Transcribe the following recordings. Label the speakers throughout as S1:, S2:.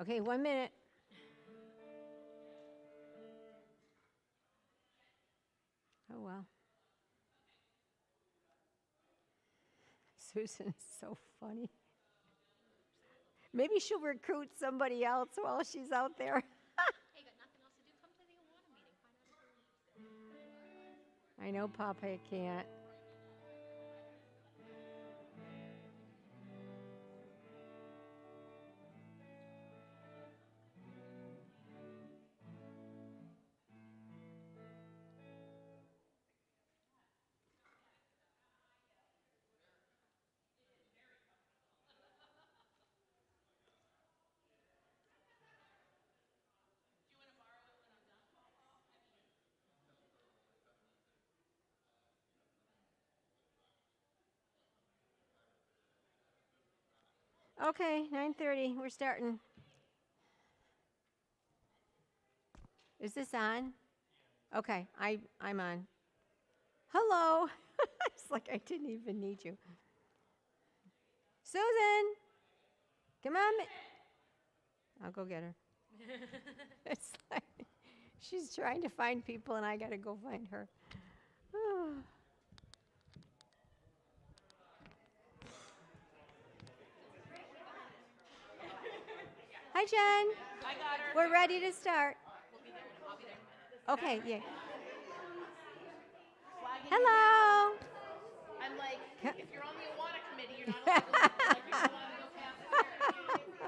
S1: Okay, 1 minute. Oh, well. Susan is so funny. Maybe she'll recruit somebody else while she's out there. I know Papa can't. Okay, 9:30. We're starting. Is this on? Okay, I'm on. Hello. It's like I didn't even need you. Susan, come on. I'll go get her. It's like she's trying to find people, and I got to go find her. Hi, Jen.
S2: I got her.
S1: We're ready to start.
S2: We'll be there. I'll be there.
S1: Okay, yeah.
S2: Flagging
S1: Hello.
S2: you down. I'm like, if you're on the Awana committee, you're not allowed to leave. Like, you're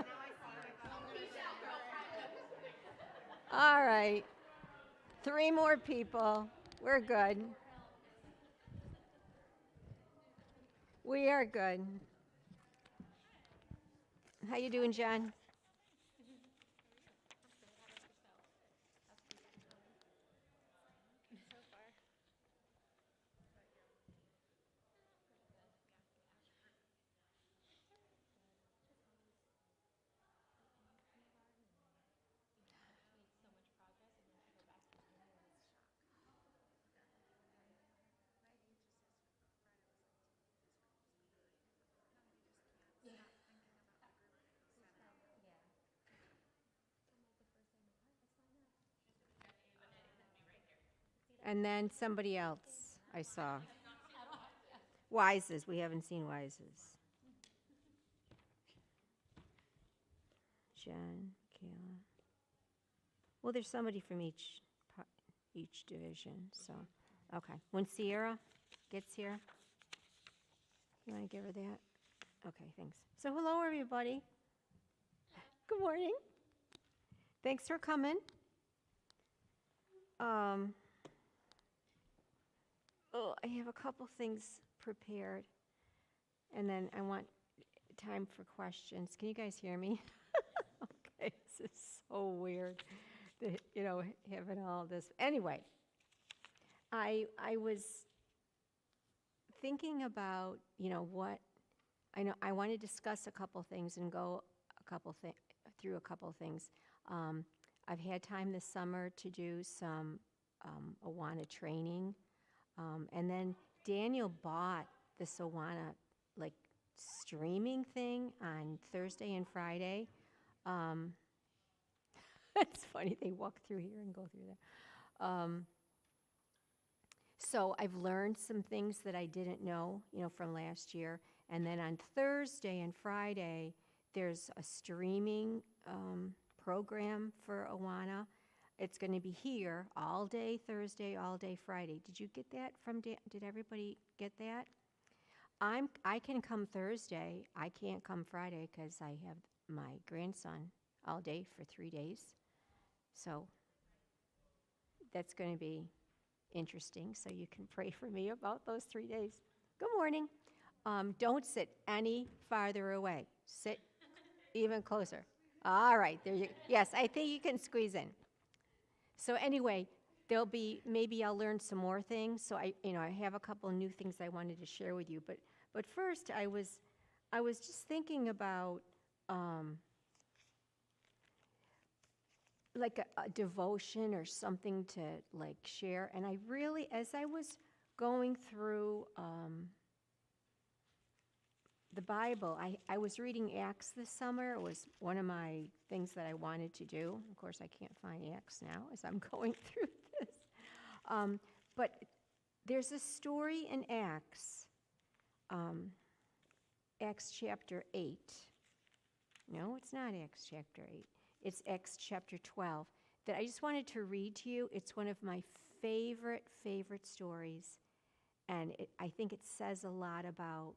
S2: not allowed to go past there.
S1: All right. 3 more people. We're good. We are good. How you doing, John? And then somebody else I saw. Wises. We haven't seen Wises. Jen, Kayla. Well, there's somebody from each division. So, okay. When Sierra gets here, you want to give her that? Okay, thanks. So, hello, everybody. Good morning. Thanks for coming. I have a couple things prepared, and then I want time for questions. Can you guys hear me? Okay, this is so weird, having all this. Anyway, I was thinking about, what I know. I want to discuss a couple things and go through a couple things. I've had time this summer to do some Awana training. And then Daniel bought this Awana like streaming thing on Thursday and Friday. It's funny, they walk through here and go through there. So I've learned some things that I didn't know, from last year. And then on Thursday and Friday, there's a streaming program for Awana. It's going to be here all day Thursday, all day Friday. Did you get that from Dan? Did everybody get that? I can come Thursday. I can't come Friday because I have my grandson all day for 3 days. So that's going to be interesting. So you can pray for me about those 3 days. Good morning. Don't sit any farther away. Sit even closer. All right, there you. Yes, I think you can squeeze in. So anyway, maybe I'll learn some more things. So I have a couple of new things I wanted to share with you. But first, I was just thinking about like a devotion or something to like share. And I really, as I was going through the Bible, I was reading Acts this summer. It was one of my things that I wanted to do. Of course, I can't find Acts now as I'm going through this. But there's a story in Acts, Acts chapter 8. No, it's not Acts chapter 8. It's Acts chapter 12 that I just wanted to read to you. It's one of my favorite stories. And I think it says a lot about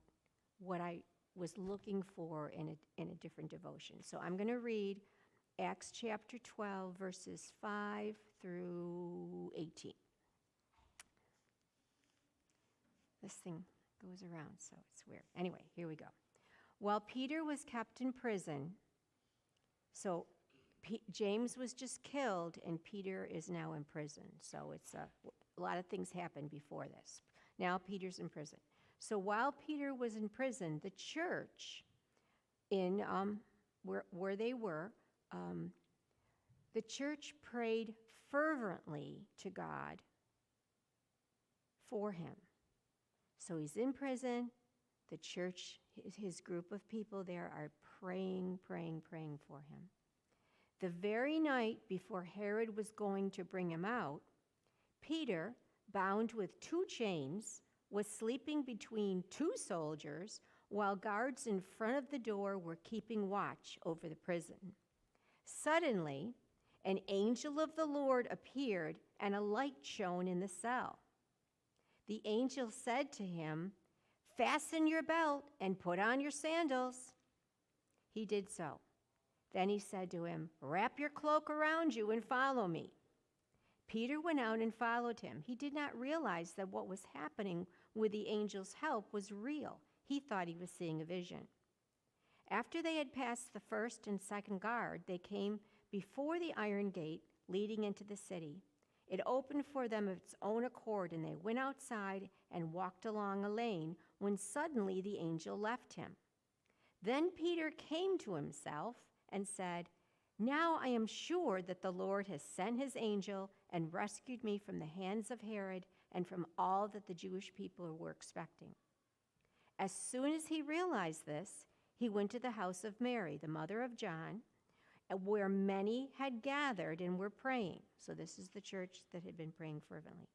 S1: what I was looking for in a different devotion. So I'm going to read Acts chapter 12, verses 5 through 18. This thing goes around, so it's weird. Anyway, here we go. While Peter was kept in prison, so James was just killed, and Peter is now in prison. So it's a lot of things happened before this. Now Peter's in prison. So while Peter was in prison, the church in where they were, the church prayed fervently to God for him. So he's in prison. The church, his group of people there are praying for him. The very night before Herod was going to bring him out, Peter, bound with 2 chains, was sleeping between 2 soldiers while guards in front of the door were keeping watch over the prison. Suddenly, an angel of the Lord appeared, and a light shone in the cell. The angel said to him, "Fasten your belt and put on your sandals." He did so. Then he said to him, "Wrap your cloak around you and follow me." Peter went out and followed him. He did not realize that what was happening with the angel's help was real. He thought he was seeing a vision. After they had passed the first and second guard, they came before the iron gate leading into the city. It opened for them of its own accord, and they went outside and walked along a lane when suddenly the angel left him. Then Peter came to himself and said, "Now I am sure that the Lord has sent his angel and rescued me from the hands of Herod and from all that the Jewish people were expecting." As soon as he realized this, he went to the house of Mary, the mother of John, where many had gathered and were praying. So this is the church that had been praying fervently.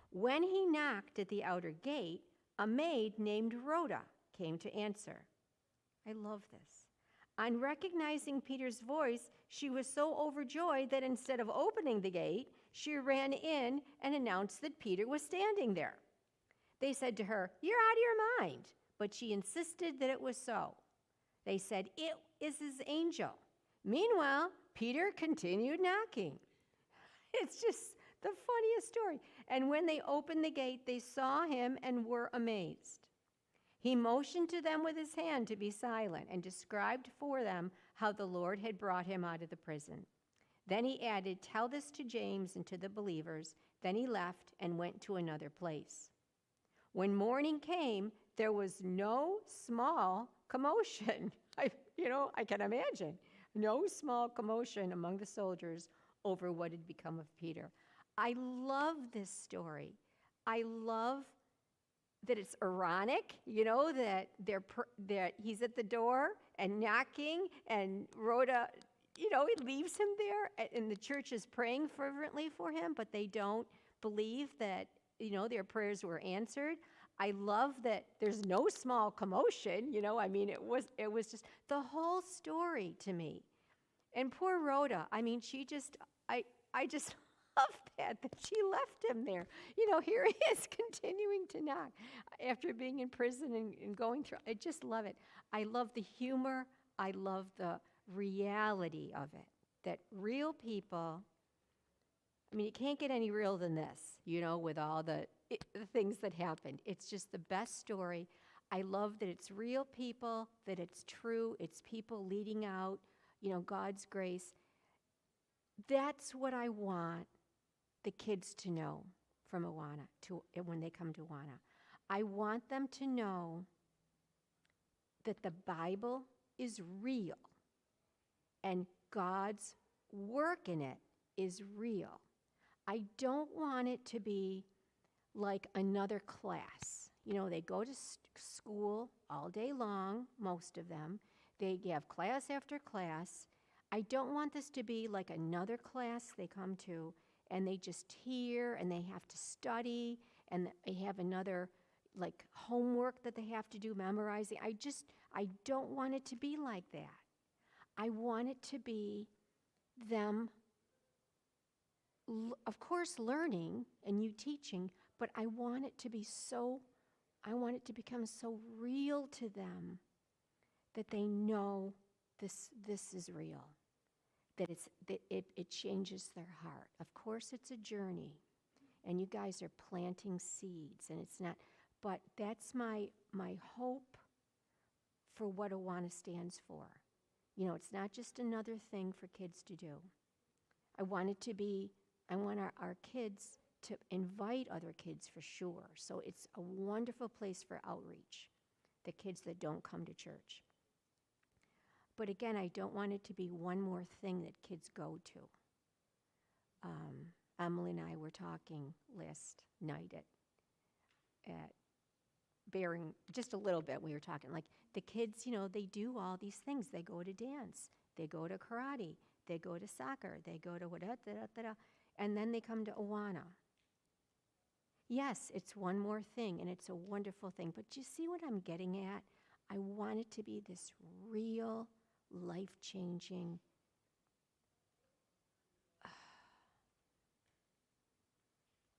S1: When he knocked at the outer gate, a maid named Rhoda came to answer. I love this. On recognizing Peter's voice, she was so overjoyed that instead of opening the gate, she ran in and announced that Peter was standing there. They said to her, "You're out of your mind." But she insisted that it was so. They said, "It is his angel." Meanwhile, Peter continued knocking. It's just the funniest story. And when they opened the gate, they saw him and were amazed. He motioned to them with his hand to be silent and described for them how the Lord had brought him out of the prison. Then he added, "Tell this to James and to the believers." Then he left and went to another place. When morning came, there was no small commotion. I can imagine. No small commotion among the soldiers over what had become of Peter. I love this story. I love that it's ironic, that he's at the door and knocking, and Rhoda, it leaves him there, and the church is praying fervently for him, but they don't believe that, their prayers were answered. I love that there's no small commotion, it was just the whole story to me. And poor Rhoda, I just love that she left him there. Here he is continuing to knock after being in prison and going through. I just love it. I love the humor. I love the reality of it, that real people, it can't get any real than this, with all the things that happened. It's just the best story. I love that it's real people, that it's true, it's people leading out, God's grace. That's what I want the kids to know from Awana, when they come to Awana. I want them to know that the Bible is real and God's work in it is real. I don't want it to be like another class, They go to school all day long, most of them. They have class after class. I don't want this to be like another class they come to and they just hear and they have to study and they have another like homework that they have to do memorizing. I don't want it to be like that. I want it to be them, of course, learning and you teaching, but I want it to become so real to them that they know this is real, that it changes their heart. Of course, it's a journey, and you guys are planting seeds, and it's not, but that's my hope for what Awana stands for. It's not just another thing for kids to do. I want our kids to invite other kids for sure. So it's a wonderful place for outreach, the kids that don't come to church. But again, I don't want it to be one more thing that kids go to. Emily and I were talking last night at Bearing, just a little bit, we were talking, like the kids, they do all these things. They go to dance, they go to karate, they go to soccer, they go to and then they come to Awana. Yes, it's one more thing, and it's a wonderful thing, but you see what I'm getting at? I want it to be this real, life-changing,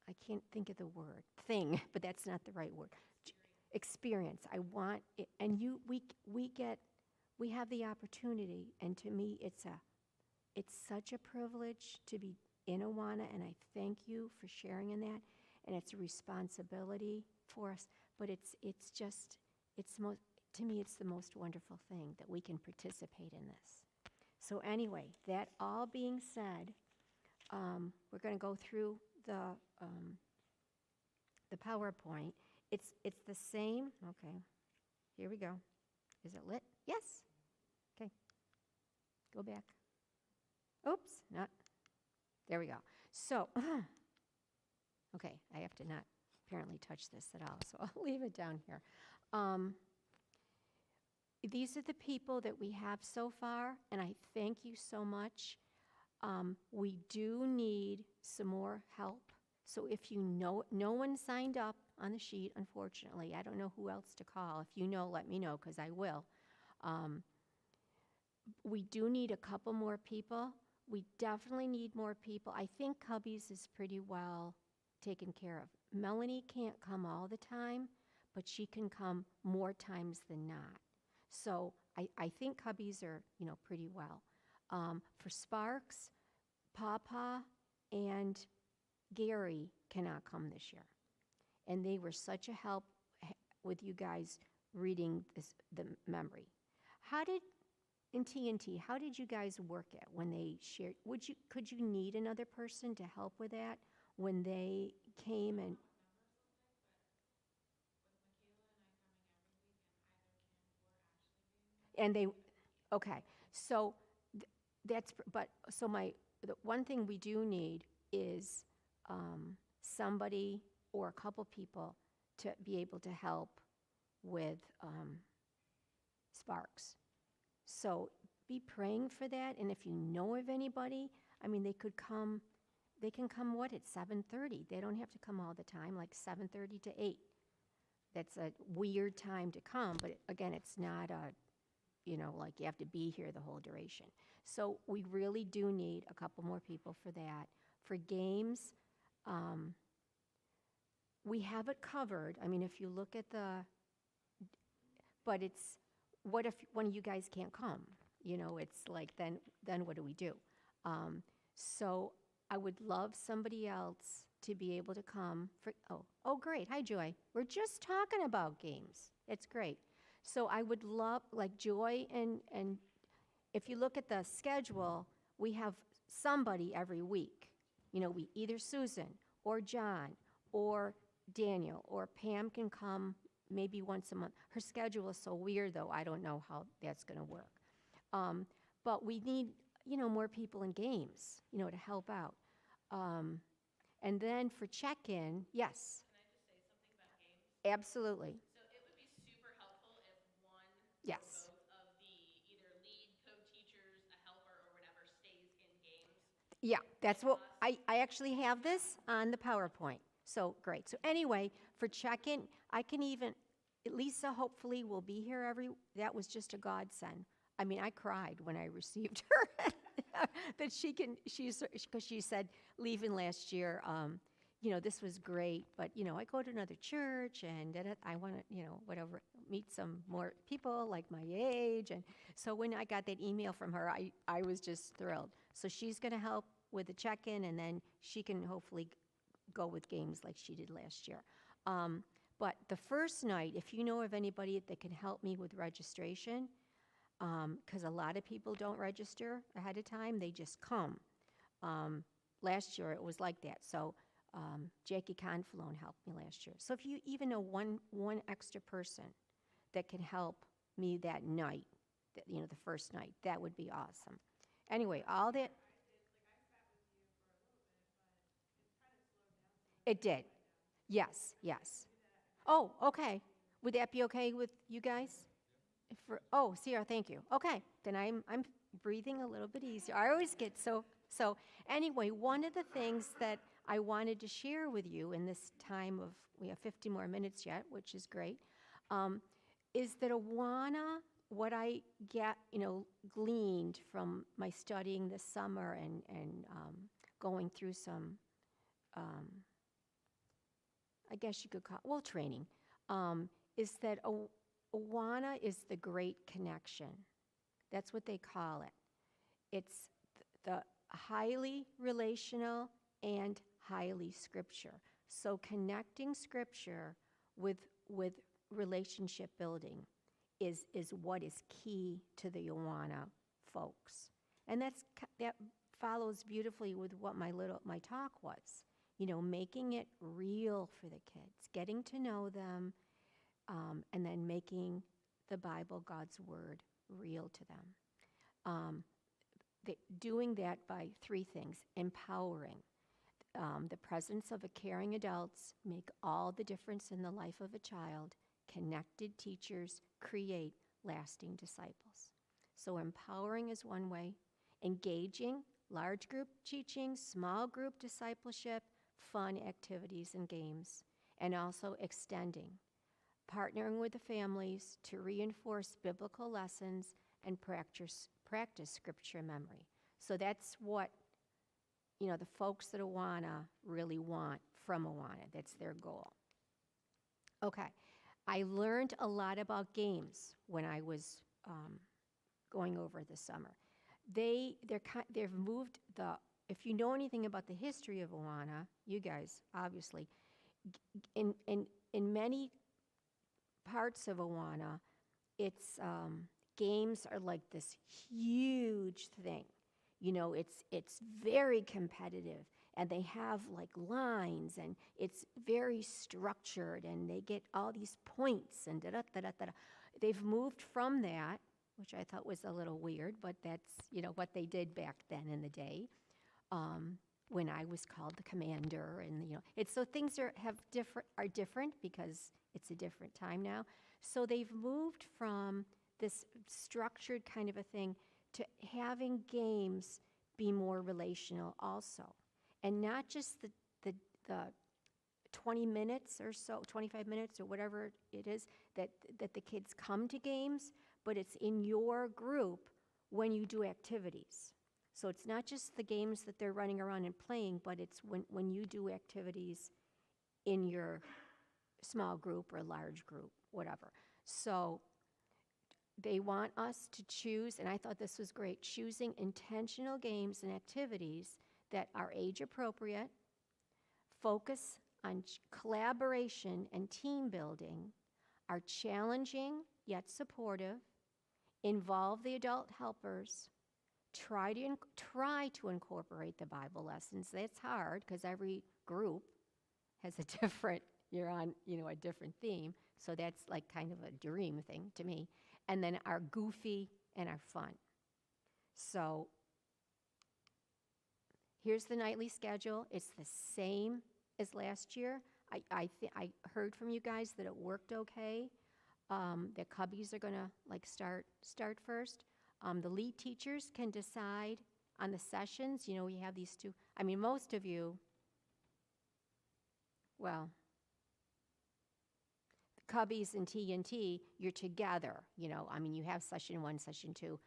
S1: I can't think of the word, thing, but that's not the right word. Experience. I want it, and we have the opportunity, and to me, it's such a privilege to be in Awana, and I thank you for sharing in that, and it's a responsibility for us, but to me, it's the most wonderful thing that we can participate in this. So anyway, that all being said, we're going to go through the PowerPoint. It's the same. Okay, here we go. Is it lit? Yes. Okay. Go back. Oops, not. There we go. So, okay, I have to not apparently touch this at all, so I'll leave it down here. These are the people that we have so far, and I thank you so much. We do need some more help. So if no one signed up on the sheet, unfortunately. I don't know who else to call. If you know, let me know, because I will. We do need a couple more people. We definitely need more people. I think Cubbies is pretty well taken care of. Melanie can't come all the time, but she can come more times than not. So I think Cubbies are, pretty well. For Sparks, Papa and Gary cannot come this year. And they were such a help with you guys reading the memory. In TNT, how did you guys work it when they shared? Could you need another person to help with that when they came and? And they, okay. So the one thing we do need is somebody or a couple people to be able to help with Sparks. So be praying for that, and if you know of anybody, they could come, they can come at 7:30? They don't have to come all the time, like 7:30 to 8. That's a weird time to come, but again, it's not like you have to be here the whole duration. So we really do need a couple more people for that. For games, we have it covered. If you look at but it's, what if one of you guys can't come? It's like, then what do we do? So I would love somebody else to be able to come oh, great. Hi, Joy. We're just talking about games. It's great. So I would love, like Joy, and if you look at the schedule, we have somebody every week. We either Susan or John or Daniel or Pam can come maybe once a month. Her schedule is so weird, though. I don't know how that's going to work. But we need, more people in games, to help out. And then for check-in, yes.
S2: Can I just say something about games?
S1: Absolutely.
S2: So it would be super helpful if one
S1: Yes.
S2: or both of the either lead co-teachers, a helper, or whatever stays in games.
S1: Yeah, that's
S2: With
S1: what,
S2: us.
S1: I actually have this on the PowerPoint. So, great. So anyway, for check-in, I can even, Lisa hopefully will be here that was just a godsend. I mean, I cried when I received her, that because she said, leaving last year, this was great, but, I go to another church and I want to, whatever, meet some more people like my age. And so when I got that email from her, I was just thrilled. So she's going to help with the check-in, and then she can hopefully go with games like she did last year. But the first night, if you know of anybody that can help me with registration, because a lot of people don't register ahead of time, they just come. Last year it was like that. So Jackie Confalone helped me last year. So if you even know one extra person that can help me that night, the first night, that would be awesome. Anyway, all that. It did. Yes, yes. Oh, okay. Would that be okay with you guys? Oh, Sierra, thank you. Okay, then I'm breathing a little bit easier. I always get so anyway, one of the things that I wanted to share with you in this time of, we have 50 more minutes yet, which is great, is that Awana, what I gleaned from my studying this summer and going through some, I guess you could call training, is that Awana is the great connection. That's what they call it. It's the highly relational and highly scripture. So connecting scripture with relationship building is what is key to the Awana folks. And that follows beautifully with what my talk was. Making it real for the kids, getting to know them, and then making the Bible, God's Word, real to them. Doing that by three things: empowering. The presence of a caring adults make all the difference in the life of a child. Connected teachers create lasting disciples. So empowering is one way. Engaging, large group teaching, small group discipleship, fun activities and games. And also extending, partnering with the families to reinforce biblical lessons and practice scripture memory. So that's what the folks at Awana really want from Awana. That's their goal. Okay, I learned a lot about games when I was going over this summer. They've moved if you know anything about the history of Awana, you guys obviously, in many parts of Awana, it's games are like this huge thing. It's very competitive, and they have like lines, and it's very structured, and they get all these points and da-da-da-da-da. They've moved from that, which I thought was a little weird, but that's what they did back then in the day, when I was called the commander, and it's so things are different because it's a different time now. So they've moved from this structured kind of a thing to having games be more relational also. And not just the 20 minutes or so, 25 minutes or whatever it is that the kids come to games, but it's in your group when you do activities. So it's not just the games that they're running around and playing, but it's when you do activities in your small group or large group, whatever. So they want us to choose, and I thought this was great, choosing intentional games and activities that are age appropriate, focus on collaboration and team building, are challenging yet supportive, involve the adult helpers, try to incorporate the Bible lessons. That's hard because every group has a different, you're on, a different theme. So that's like kind of a dream thing to me. And then are goofy and are fun. So here's the nightly schedule. It's the same as last year. I heard from you guys that it worked okay. That Cubbies are gonna like start first. The lead teachers can decide on the sessions. You know, we have these two. I mean, most of you, well, Cubbies and TNT, you're together. You know, I mean, you have session 1, session 2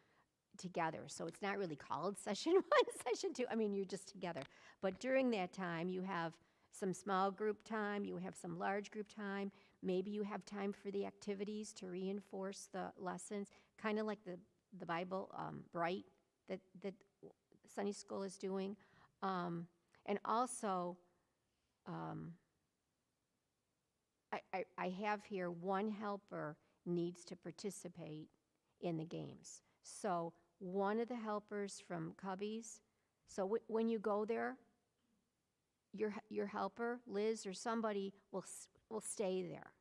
S1: together. So it's not really called session 1, session 2. I mean, you're just together. But during that time, you have some small group time, you have some large group time. Maybe you have time for the activities to reinforce the lessons, kind of like the Bible Bright that Sunday School is doing. And also, I have here one helper needs to participate in the games. So one of the helpers from Cubbies, so when you go there, your helper, Liz or somebody, will stay there.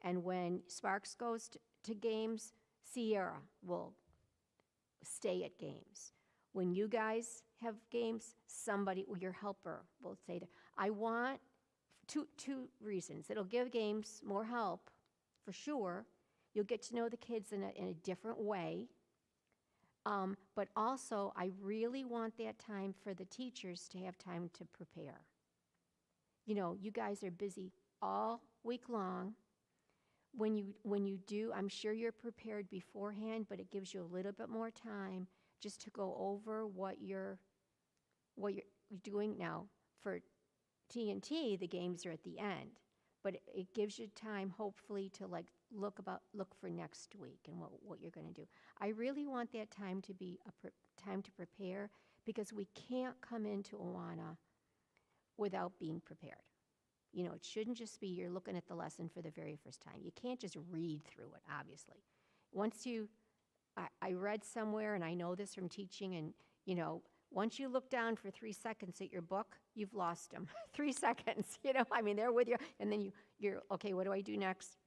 S1: And when Sparks goes to games, Sierra will stay at games. When you guys have games, somebody, your helper will stay there. I want two reasons. It'll give games more help, for sure. You'll get to know the kids in a different way. But also, I really want that time for the teachers to have time to prepare. You know, you guys are busy all week long. When you do, I'm sure you're prepared beforehand, but it gives you a little bit more time just to go over what you're doing now. For TNT, the games are at the end, but it gives you time, hopefully, to like look for next week and what you're going to do. I really want that time to be time to prepare, because we can't come into Awana without being prepared. You know, it shouldn't just be you're looking at the lesson for the very first time. You can't just read through it, obviously. Once I read somewhere, and I know this from teaching, and, you know, once you look down for 3 seconds at your book, you've lost them. 3 seconds, you know, I mean, they're with you, and then you're, okay, what do I do next?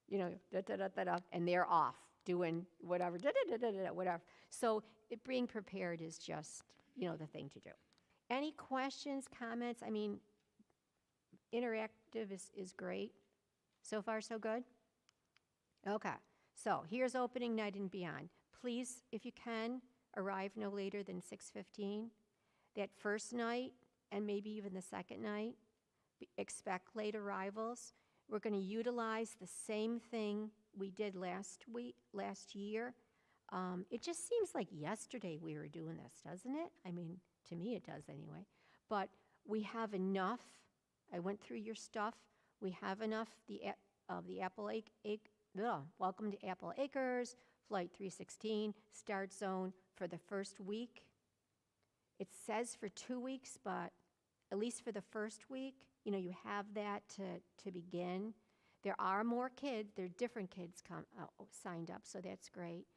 S1: You know, da-da-da-da-da, and they're off doing whatever, da-da-da-da-da, whatever. So being prepared is just, you know, the thing to do. Any questions, comments? I mean, interactive is great. So far, so good? Okay, so here's opening night and beyond. Please, if you can, arrive no later than 6:15. That first night, and maybe even the second night, expect late arrivals. We're going to utilize the same thing we did last year. It just seems like yesterday we were doing this, doesn't it? I mean, to me it does anyway. But we have enough. I went through your stuff. We have enough of the Welcome to Apple Acres, Flight 316, Start Zone for the first week. It says for 2 weeks, but at least for the first week, you know, you have that to begin. There are more kids. There are different kids signed up, so that's great.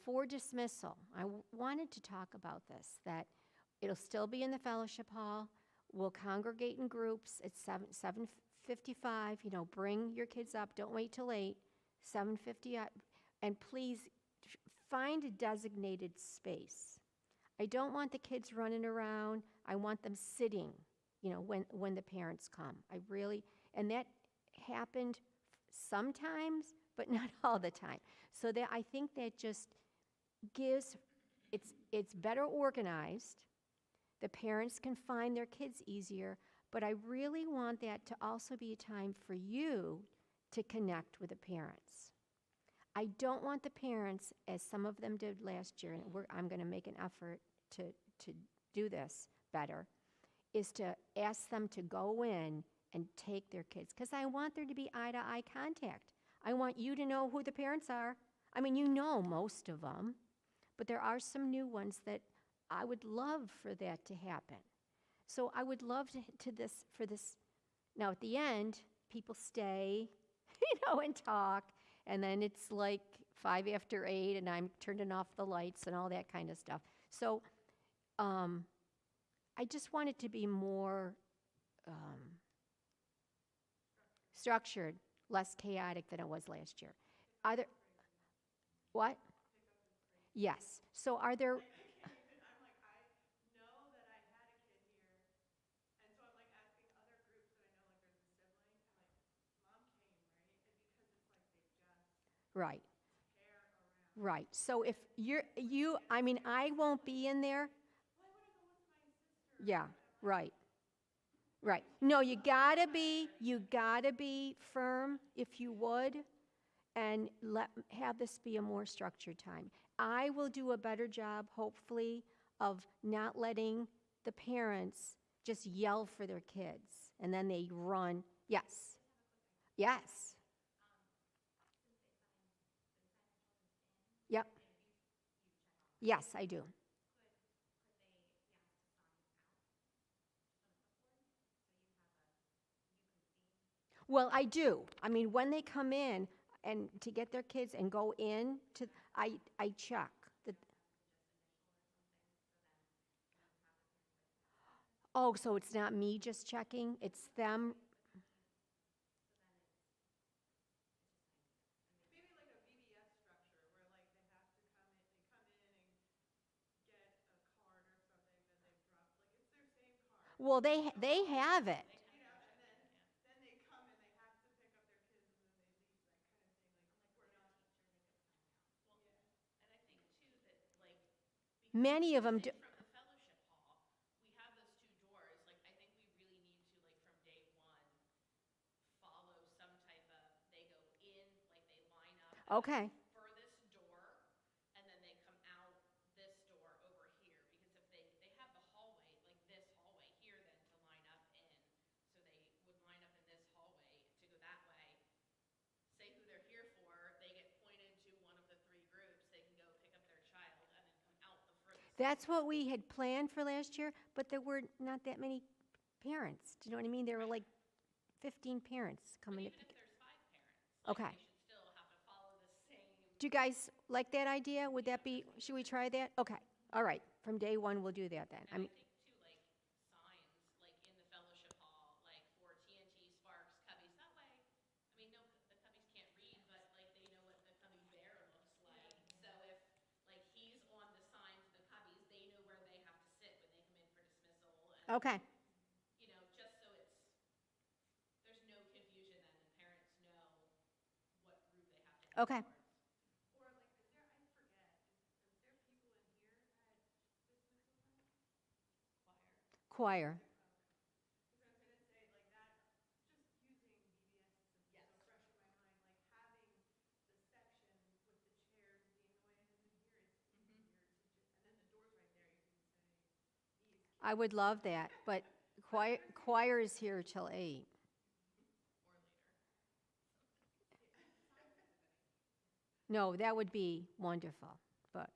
S1: For dismissal, I wanted to talk about this, that it'll still be in the fellowship hall. We'll congregate in groups at 7:55. You know, bring your kids up. Don't wait till 8. 7:50, and please find a designated space. I don't want the kids running around. I want them sitting, you know, when the parents come. And that happened sometimes, but not all the time. So that, I think that just gives, it's better organized. The parents can find their kids easier, but I really want that to also be a time for you to connect with the parents. I don't want the parents, as some of them did last year, and I'm going to make an effort to do this better, is to ask them to go in and take their kids, because I want there to be eye-to-eye contact. I want you to know who the parents are. I mean, you know most of them, but there are some new ones that I would love for that to happen. So I would love for this. Now, at the end, people stay, you know, and talk, and then it's like 5 after 8, and I'm turning off the lights and all that kind of stuff. So I just want it to be more structured, less chaotic than it was last year. Are there, what? Yes. So are there... right, right. So if I mean, I won't be in there. Yeah, right, right. No, you gotta be firm if you would, and have this be a more structured time. I will do a better job, hopefully, of not letting the parents just yell for their kids, and then they run. Yes, yes, yep, yes, I do. Well, I do. I mean, when they come in and to get their kids and go in to, I check. The, oh, so it's not me just checking, it's them.
S2: Maybe like a VBS structure where like they have to get a card or something that they've dropped. Like it's their same card.
S1: Well, they have it.
S2: Then they come and they have to pick up their kids and then they leave, that kind of thing. Like we're not. And I think too that like
S1: Many of them do.
S2: from the fellowship hall, we have those two doors. Like I think we really need to like from day one follow some type of they go in like they line up at
S1: Okay,
S2: the furthest door and then they come out this door over here because if they have the hallway like this hallway here then to line up in so they would line up in this hallway to go that way say who they're here for they get pointed to one of the three groups they can go pick up their child and then come out the furthest
S1: that's what we had planned for last year, but there were not that many parents. Do you know what I mean? There were like 15 parents coming to
S2: even
S1: pick.
S2: if there's 5 parents
S1: Okay.
S2: they should still have to follow the same.
S1: Do you guys like that idea? Would that be, should we try that? Okay, all right. From day one, we'll do that then.
S2: I think too, like signs, like in the fellowship hall, like for TNT, Sparks, Cubbies. That way, I mean, no, the Cubbies can't read, but like they know what the Cubby bear looks like. So if like he's on the sign to the Cubbies, they know where they have to sit when they come in for dismissal, and
S1: Okay,
S2: just so there's no confusion, then the parents know what group they have to head
S1: okay.
S2: towards. Or like, is there? I forget. Is there people in here at dismissal time?
S1: Choir.
S2: Because I was gonna say like that, just using VBS since it's so fresh in my mind, like having the section with the chairs at the annoying end of here, it's easier to just, and then the door's right there, you can say these
S1: I would love that, but choir is here till 8. No, that would be wonderful, but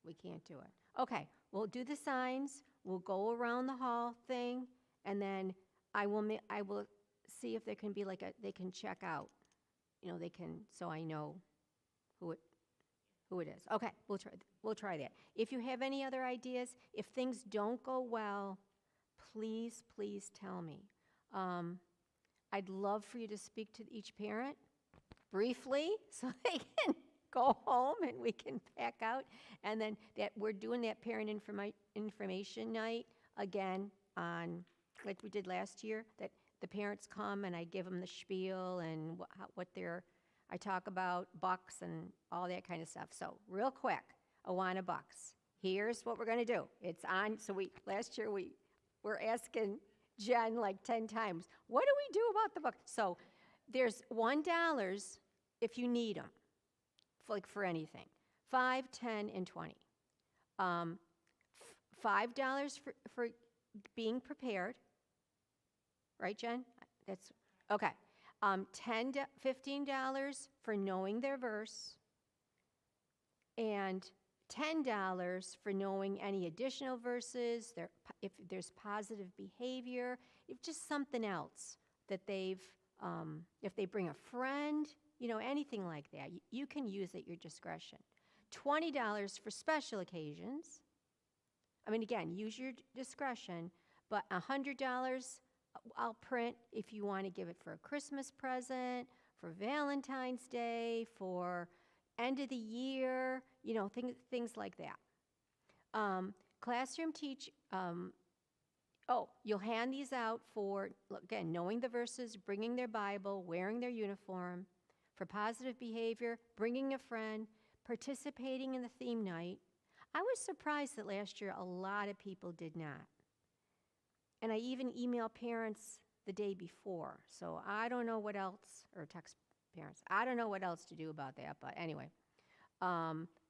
S1: we can't do it. Okay, we'll do the signs, we'll go around the hall thing, and then I will see if there can be like they can check out. They can, so I know who it is. Okay, we'll try that. If you have any other ideas, if things don't go well, please, please tell me. I'd love for you to speak to each parent briefly so they can go home and we can pack out. And then we're doing that parent information night again on, like we did last year, that the parents come and I give them the spiel and I talk about bucks and all that kind of stuff. So real quick, Awana Bucks. Here's what we're going to do. It's on, so last year we were asking Jen like 10 times, what do we do about the bucks? So there's $1 if you need them, for anything. 5, 10, and 20. $5 for being prepared. Right, Jen? That's okay. $15 for knowing their verse, and $10 for knowing any additional verses, if there's positive behavior, if just something else that if they bring a friend, anything like that, you can use at your discretion. $20 for special occasions. I mean, again, use your discretion, but $100 I'll print if you want to give it for a Christmas present, for Valentine's Day, for end of the year, things like that. Classroom you'll hand these out for, again, knowing the verses, bringing their Bible, wearing their uniform, for positive behavior, bringing a friend, participating in the theme night. I was surprised that last year a lot of people did not. And I even emailed parents the day before. So I don't know what else, or text parents. I don't know what else to do about that, but anyway.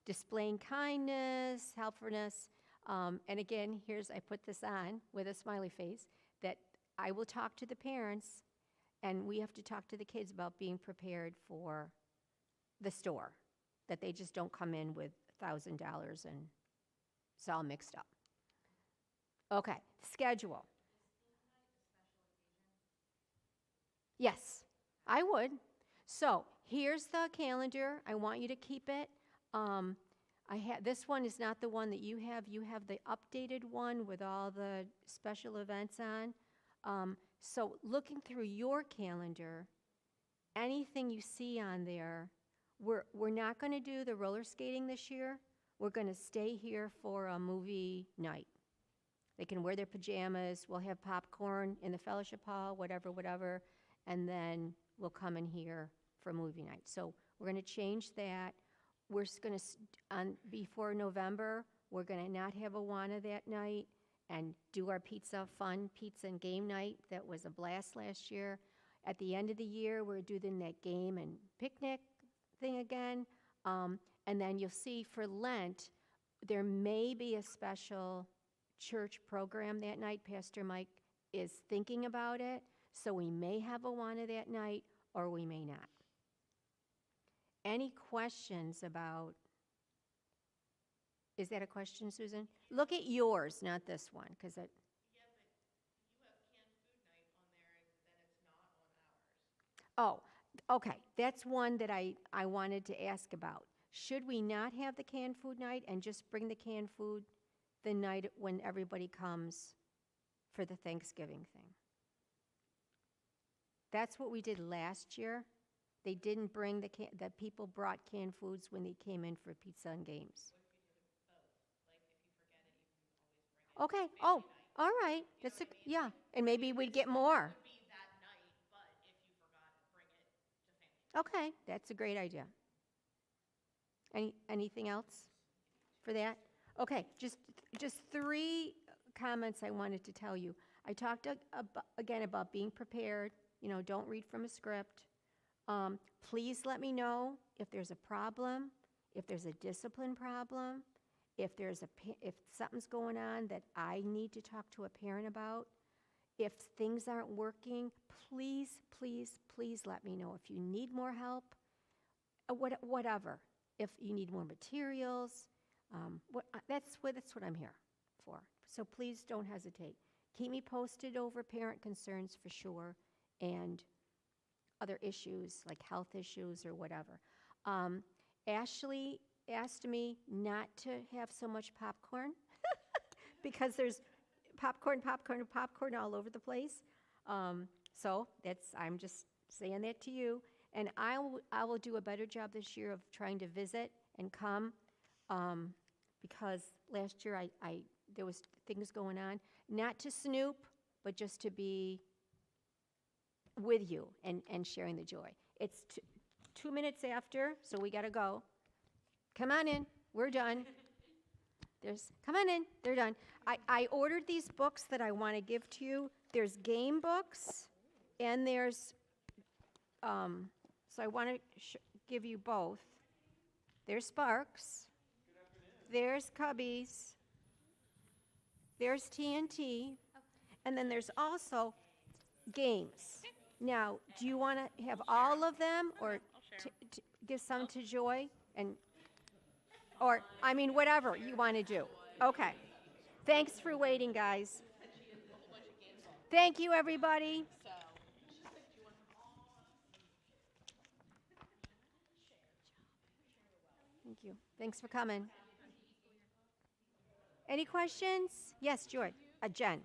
S1: Displaying kindness, helpfulness. And again, I put this on with a smiley face, that I will talk to the parents, and we have to talk to the kids about being prepared for the store, that they just don't come in with $1,000 and it's all mixed up. Okay, schedule. Yes, I would. So here's the calendar. I want you to keep it. This one is not the one that you have. You have the updated one with all the special events on. So looking through your calendar, anything you see on there, we're not going to do the roller skating this year. We're going to stay here for a movie night. They can wear their pajamas. We'll have popcorn in the fellowship hall, whatever, and then we'll come in here for a movie night. So we're going to change that. We're going to, before November, we're going to not have Awana that night and do our pizza and game night. That was a blast last year. At the end of the year, we're doing that game and picnic thing again. And then you'll see for Lent, there may be a special church program that night. Pastor Mike is thinking about it. So we may have Awana that night, or we may not. Any questions about, is that a question, Susan? Look at yours, not this one, because it.
S2: Yeah, but you have canned food night on there, and then it's not on ours.
S1: Oh, okay. That's one that I wanted to ask about. Should we not have the canned food night and just bring the canned food the night when everybody comes for the Thanksgiving thing? That's what we did last year. They didn't bring the people brought canned foods when they came in for pizza and games.
S2: What if you did it both? Like, if you forget it, you can always bring it.
S1: Okay. Oh, all right. That's a, yeah. And maybe we'd get more.
S2: It would be that night, but if you forgot it, bring it to family.
S1: Okay, that's a great idea. Anything else for that? Okay, just 3 comments I wanted to tell you. I talked again about being prepared. Don't read from a script. Please let me know if there's a problem, if there's a discipline problem, if something's going on that I need to talk to a parent about. If things aren't working, please let me know. If you need more help, whatever. If you need more materials, that's what I'm here for. So please don't hesitate. Keep me posted over parent concerns for sure, and other issues like health issues or whatever. Ashley asked me not to have so much popcorn because there's popcorn all over the place. So I'm just saying that to you. And I will do a better job this year of trying to visit and come, because last year there was things going on, not to snoop, but just to be with you and sharing the joy. It's 2 minutes after, so we got to go. Come on in. We're done. Come on in. They're done. I ordered these books that I want to give to you. There's game books, and there's, so I want to give you both. There's Sparks. There's Cubbies. There's TNT. And then there's also games. Now, do you want to have all of them, or give some to Joy? Or whatever you want to do. Okay. Thanks for waiting, guys. Thank you, everybody. Thank you. Thanks for coming. Any questions? Yes, Joy. Jen.